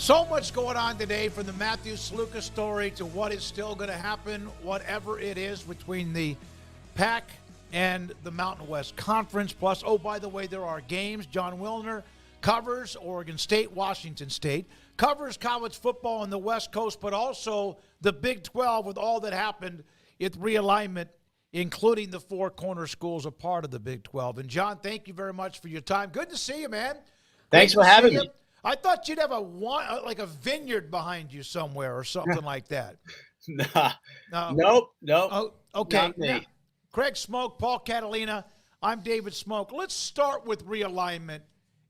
So much going on today, from the Matthew Sluka story to what is still going to happen, whatever it is, between the Pac and the Mountain West Conference. Plus, oh, by the way, there are games. Jon Wilner covers Oregon State, Washington State, covers college football on the West Coast, but also the Big 12 with all that happened at Realignment, including the four corner schools a part of the Big 12. And, John, thank you very much for your time. Good to see you, man. Thanks for having me. I thought you'd have a vineyard behind you somewhere or something like that. Nope. Oh, okay. Now, Craig Smoke, Paul Catalina. I'm David Smoke. Let's start with Realignment.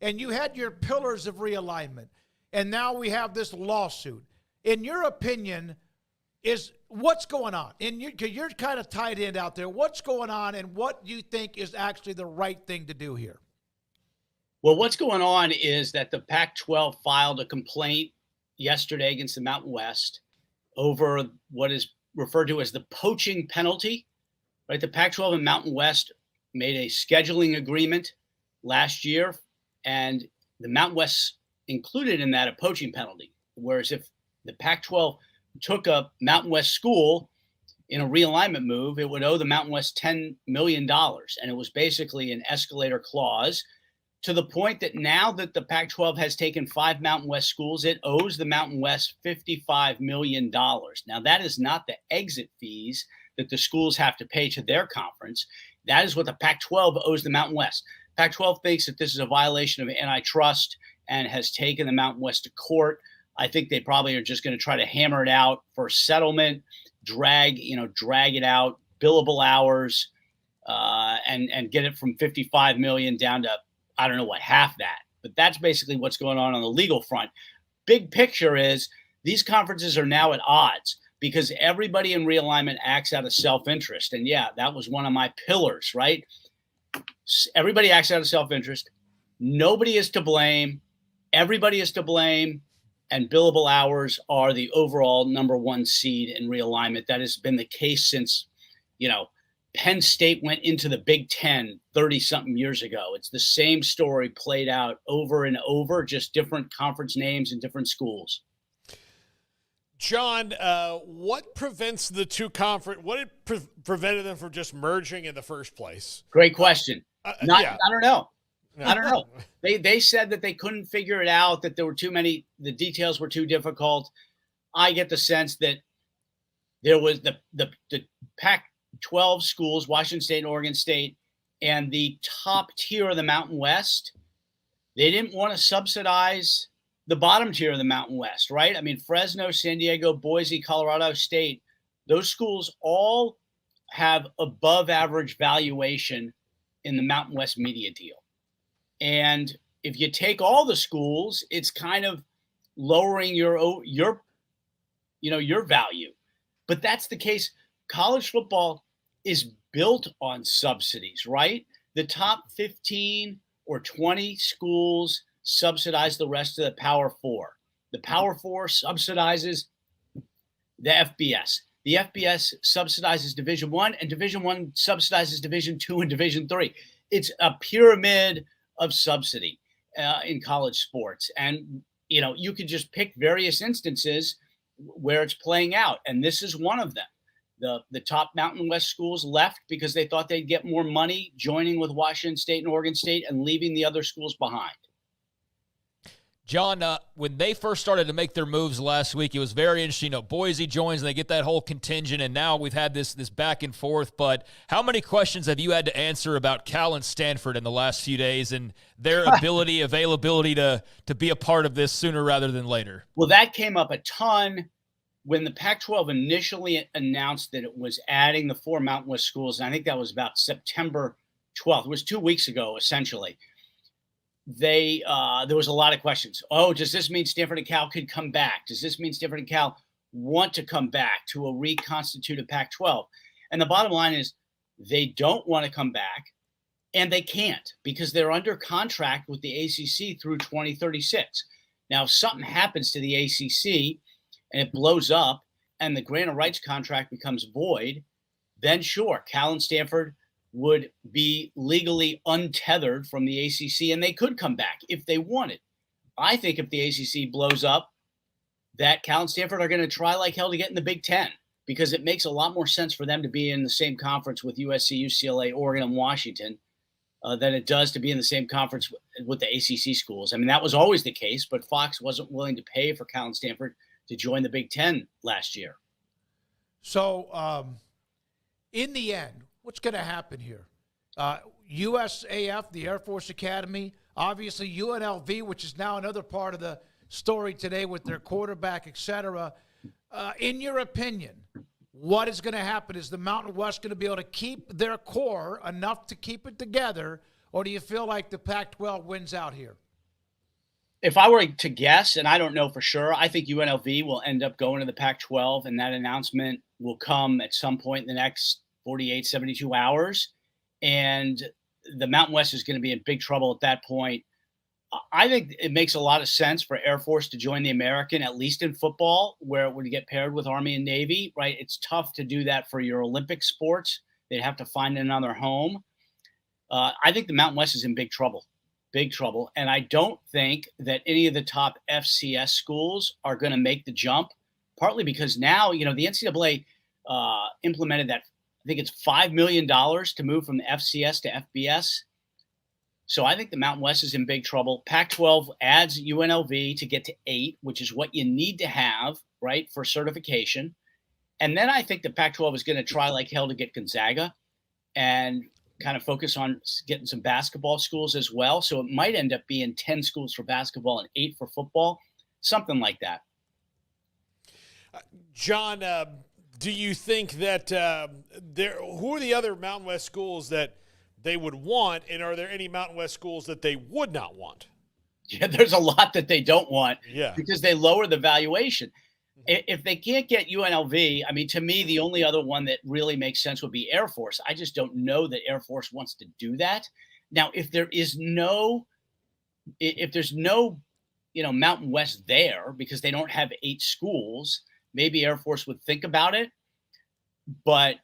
And you had your pillars of realignment, and now we have this lawsuit. In your opinion, what's going on? You're kind of tied in out there. What's going on, and what do you think is actually the right thing to do here? Well, what's going on is that the Pac-12 filed a complaint yesterday against the Mountain West over what is referred to as the poaching penalty. Right? The Pac-12 and Mountain West made a scheduling agreement last year, and the Mountain West included in that a poaching penalty. Whereas if the Pac-12 took a Mountain West school in a realignment move, it would owe the Mountain West $10 million. And it was basically an escalator clause, to the point that now that the Pac-12 has taken 5 Mountain West schools, it owes the Mountain West $55 million. Now, that is not the exit fees that the schools have to pay to their conference. That is what the Pac-12 owes the Mountain West. Pac-12 thinks that this is a violation of antitrust and has taken the Mountain West to court. I think they probably are just going to try to hammer it out for settlement, drag it out, billable hours, and get it from 55 million down to, I don't know what, half that. But that's basically what's going on the legal front. Big picture is these conferences are now at odds because everybody in realignment acts out of self-interest. And yeah, that was one of my pillars, right? Everybody acts out of self-interest. Nobody is to blame. Everybody is to blame. And billable hours are the overall number one seed in realignment. That has been the case since, Penn State went into the Big Ten 30-something years ago. It's the same story played out over and over, just different conference names and different schools. John, what prevents the two conference? What prevented them from just merging in the first place? Great question. I don't know. No. I don't know. They said that they couldn't figure it out, that there were too many, the details were too difficult. I get the sense that there was the Pac-12 schools, Washington State and Oregon State, and the top tier of the Mountain West, they didn't want to subsidize the bottom tier of the Mountain West, right? I mean, Fresno, San Diego, Boise, Colorado State, those schools all have above average valuation in the Mountain West media deal. And if you take all the schools, it's kind of lowering your value. But that's the case. College football is built on subsidies, right? The top 15 or 20 schools subsidize the rest of the Power Four. The Power Four subsidizes the FBS. The FBS subsidizes Division I, and Division I subsidizes Division II and Division III. It's a pyramid of subsidy in college sports. And, you could just pick various instances where it's playing out. And this is one of them. The top Mountain West schools left because they thought they'd get more money joining with Washington State and Oregon State and leaving the other schools behind. John, when they first started to make their moves last week, it was very interesting. Boise joins and they get that whole contingent, and now we've had this back and forth. But how many questions have you had to answer about Cal and Stanford in the last few days and their availability to be a part of this sooner rather than later? Well, that came up a ton when the Pac-12 initially announced that it was adding the 4 Mountain West schools. And I think that was about September 12th. It was 2 weeks ago, essentially. There was a lot of questions. Oh, does this mean Stanford and Cal could come back? Does this mean Stanford and Cal want to come back to a reconstituted Pac-12? And the bottom line is they don't want to come back, and they can't because they're under contract with the ACC through 2036. Now, if something happens to the ACC and it blows up and the grant of rights contract becomes void, then sure, Cal and Stanford would be legally untethered from the ACC, and they could come back if they wanted. I think if the ACC blows up, that Cal and Stanford are going to try like hell to get in the Big Ten, because it makes a lot more sense for them to be in the same conference with USC, UCLA, Oregon, and Washington than it does to be in the same conference with the ACC schools. I mean, that was always the case, but Fox wasn't willing to pay for Cal and Stanford to join the Big Ten last year. So, in the end, what's going to happen here? USAF, the Air Force Academy, obviously UNLV, which is now another part of the story today with their quarterback, et cetera. In your opinion, what is going to happen? Is the Mountain West going to be able to keep their core enough to keep it together, or do you feel like the Pac-12 wins out here? If I were to guess, and I don't know for sure, I think UNLV will end up going to the Pac-12, and that announcement will come at some point in the next 48, 72 hours. And the Mountain West is going to be in big trouble at that point. I think it makes a lot of sense for Air Force to join the American, at least in football, where it would get paired with Army and Navy, right? It's tough to do that for your Olympic sports. They'd have to find another home. I think the Mountain West is in big trouble. And I don't think that any of the top FCS schools are going to make the jump, partly because now, the NCAA implemented that, I think it's $5 million to move from the FCS to FBS. So I think the Mountain West is in big trouble. Pac-12 adds UNLV to get to 8, which is what you need to have, right, for certification. And then I think the Pac-12 is going to try like hell to get Gonzaga and kind of focus on getting some basketball schools as well. So it might end up being 10 schools for basketball and 8 for football, something like that. John, do you think that who are the other Mountain West schools that they would want, and are there any Mountain West schools that they would not want? Yeah, there's a lot that they don't want because they lower the valuation. If they can't get UNLV, I mean, to me, the only other one that really makes sense would be Air Force. I just don't know that Air Force wants to do that. Now, if there's no, Mountain West there because they don't have 8 schools, maybe Air Force would think about it, but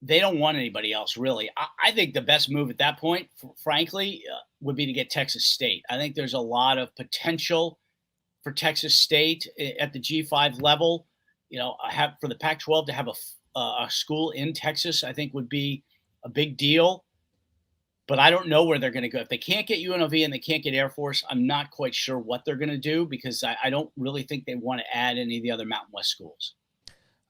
they don't want anybody else, really. I think the best move at that point, frankly, would be to get Texas State. I think there's a lot of potential for Texas State at the G5 level. For the Pac-12 to have a school in Texas, I think would be a big deal. But I don't know where they're going to go. If they can't get UNLV and they can't get Air Force, I'm not quite sure what they're going to do because I don't really think they want to add any of the other Mountain West schools.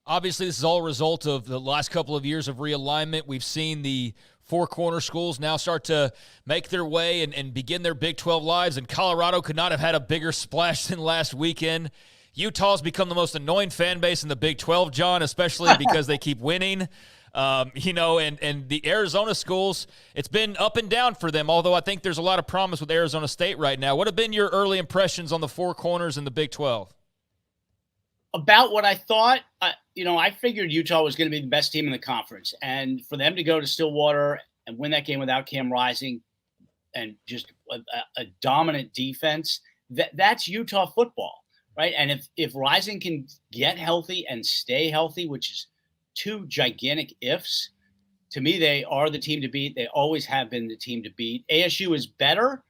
Obviously, this is all a result of the last couple of years of realignment. We've seen the four corner schools now start to make their way and begin their Big 12 lives, and Colorado could not have had a bigger splash than last weekend. Utah's become the most annoying fan base in the Big 12, John, especially because they keep winning. And the Arizona schools, it's been up and down for them, although I think there's a lot of promise with Arizona State right now. What have been your early impressions on the four corners in the Big 12? About what I thought, I figured Utah was going to be the best team in the conference. And for them to go to Stillwater and win that game without Cam Rising and just a dominant defense, that's Utah football, right? And if Rising can get healthy and stay healthy, which is two gigantic ifs, to me, they are the team to beat. They always have been the team to beat. ASU is better.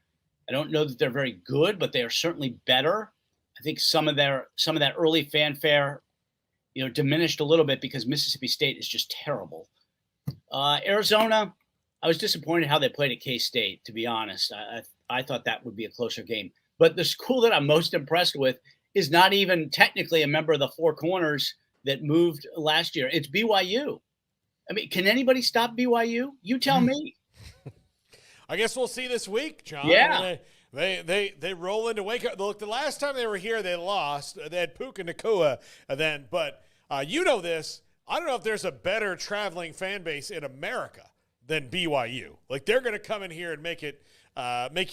I don't know that they're very good, but they are certainly better. I think some of that early fanfare, diminished a little bit because Mississippi State is just terrible. Arizona, I was disappointed how they played at K-State, to be honest. I thought that would be a closer game. But the school that I'm most impressed with is not even technically a member of the Four Corners that moved last year. It's BYU. I mean, can anybody stop BYU? You tell me. I guess we'll see this week, John. Yeah. They roll into Wake Up. Look, the last time they were here, they lost. They had Puka Nacua then. But this. I don't know if there's a better traveling fan base in America than BYU. Like, they're going to come in here and make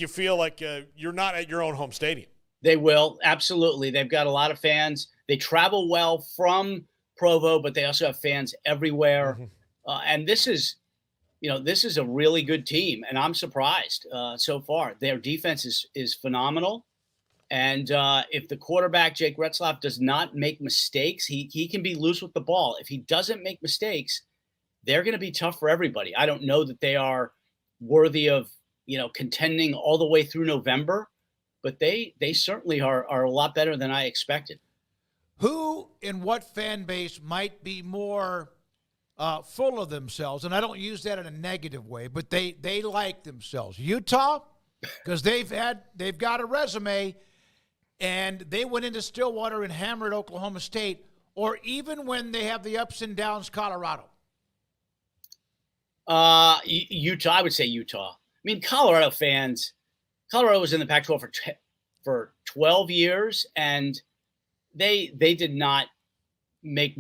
you feel like you're not at your own home stadium. They will. Absolutely. They've got a lot of fans. They travel well from Provo, but they also have fans everywhere. Mm-hmm. And this is a really good team, and I'm surprised so far. Their defense is phenomenal. And if the quarterback, Jake Retzlaff, does not make mistakes, he can be loose with the ball. If he doesn't make mistakes, they're going to be tough for everybody. I don't know that they are worthy of, contending all the way through November, but they certainly are a lot better than I expected. who in what fan base might be more full of themselves? And I don't use that in a negative way, but they like themselves. Utah, because they've got a resume, and they went into Stillwater and hammered Oklahoma State, or even when they have the ups and downs, Colorado. Utah, I would say Utah. I mean, Colorado was in the Pac-12 for 12 years, and they did not make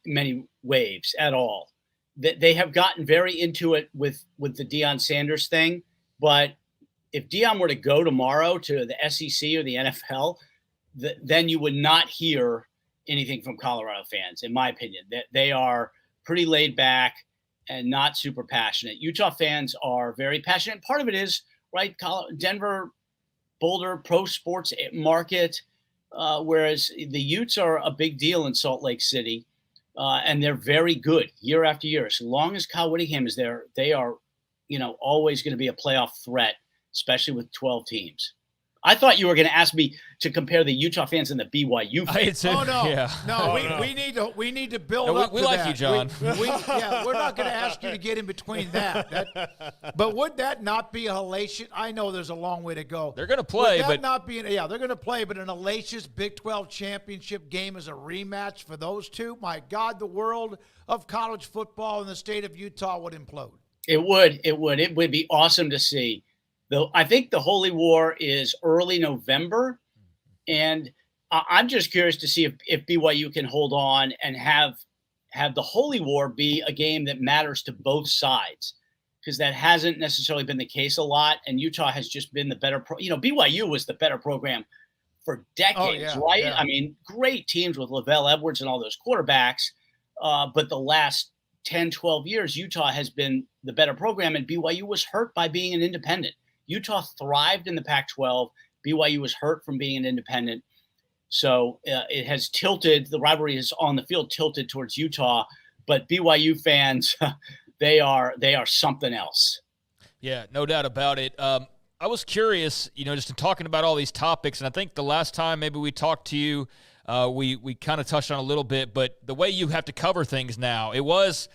many waves at all. They have gotten very into it with the Deion Sanders thing, but if Deion were to go tomorrow to the SEC or the NFL, then you would not hear anything from Colorado fans, in my opinion. They are pretty laid back and not super passionate. Utah fans are very passionate. Part of it is, right, Denver, Boulder, pro sports market, whereas the Utes are a big deal in Salt Lake City, and they're very good year after year. As long as Kyle Whittingham is there, they are, always going to be a playoff threat, especially with 12 teams. I thought you were going to ask me to compare the Utah fans and the BYU fans. Oh no, yeah. no, we need to build up. We to like that. you, John. We're not going to ask you to get in between that. But would that not be a hellacious? I know there's a long way to go. They're going to play, would that but not be? They're going to play, but an hellacious Big 12 championship game as a rematch for those two. My God, the world of college football in the state of Utah would implode. It would. It would be awesome to see. Though I think the Holy War is early November, and I'm just curious to see if BYU can hold on and have the Holy War be a game that matters to both sides, because that hasn't necessarily been the case a lot, and Utah has just been the better BYU was the better program for decades, right? Yeah. I mean, great teams with Lavelle Edwards and all those quarterbacks, but the last 10, 12 years, Utah has been the better program, and BYU was hurt by being an independent. Utah thrived in the Pac-12. BYU was hurt from being an independent. So it has tilted, the rivalry is on the field tilted towards Utah, but BYU fans, they are something else. Yeah, no doubt about it. I was curious, just in talking about all these topics, and I think the last time maybe we talked to you, we kind of touched on a little bit, but the way you have to cover things now, it was,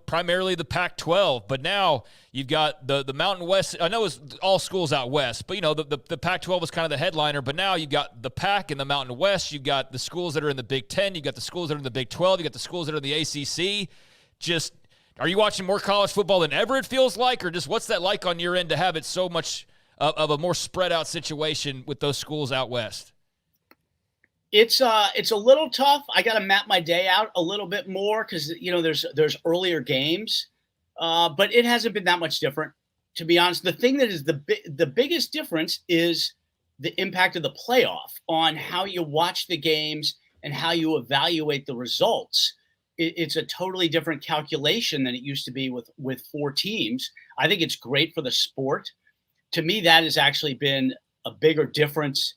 primarily the Pac-12, but now you've got the Mountain West. I know it's all schools out west, but the Pac-12 was kind of the headliner, but now you've got the Pac and the Mountain West. You've got the schools that are in the Big 10. You've got the schools that are in the Big 12. You've got the schools that are in the ACC. Just, are you watching more college football than ever, it feels like, or just what's that like on your end to have it so much of a more spread out situation with those schools out west? It's a little tough. I got to map my day out a little bit more because there's earlier games, but it hasn't been that much different, to be honest. The thing that is the biggest difference is the impact of the playoff on how you watch the games and how you evaluate the results. It's a totally different calculation than it used to be with 4 teams. I think it's great for the sport. To me, that has actually been a bigger difference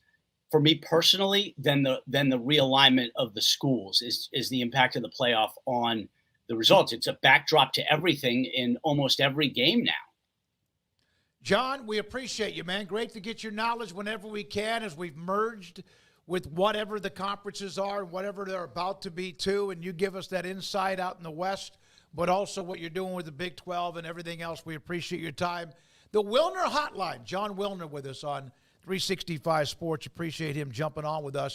for me personally than the realignment of the schools is the impact of the playoff on the results. It's a backdrop to everything in almost every game now. John, we appreciate you, man. Great to get your knowledge whenever we can as we've merged with whatever the conferences are and whatever they're about to be too, and you give us that insight out in the West, but also what you're doing with the Big 12 and everything else. We appreciate your time. The Wilner Hotline, Jon Wilner with us on 365 Sports. Appreciate him jumping on with us.